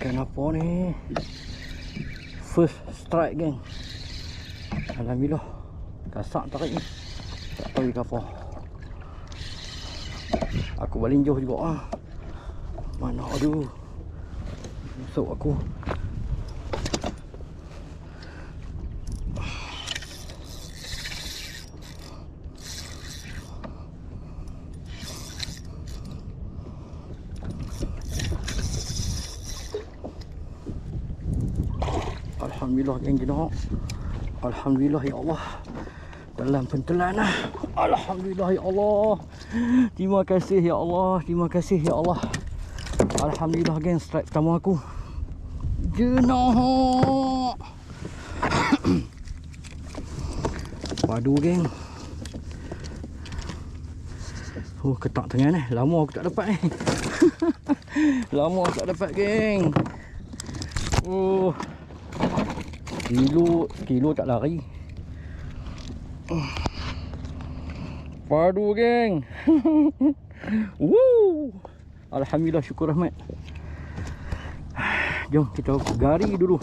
Ikan apa ni? First strike geng. Alhamdulillah. Kasak tarik ni. Tak tahu ikan apa. Aku balinjoh juga ah. Mana aduh. Masuk aku. Alhamdulillah geng kita. Alhamdulillah ya Allah. Dalam pentelan lah. Alhamdulillah ya Allah. Terima kasih ya Allah. Terima kasih ya Allah. Alhamdulillah geng, strike pertama aku. Jenah. Padu geng. Ketak tengah ni. Lama aku tak dapat ni. Lama aku tak dapat geng. Kilo tak lari. Padu geng. Woo. Alhamdulillah, syukur rahmat. Jom kita gari dulu.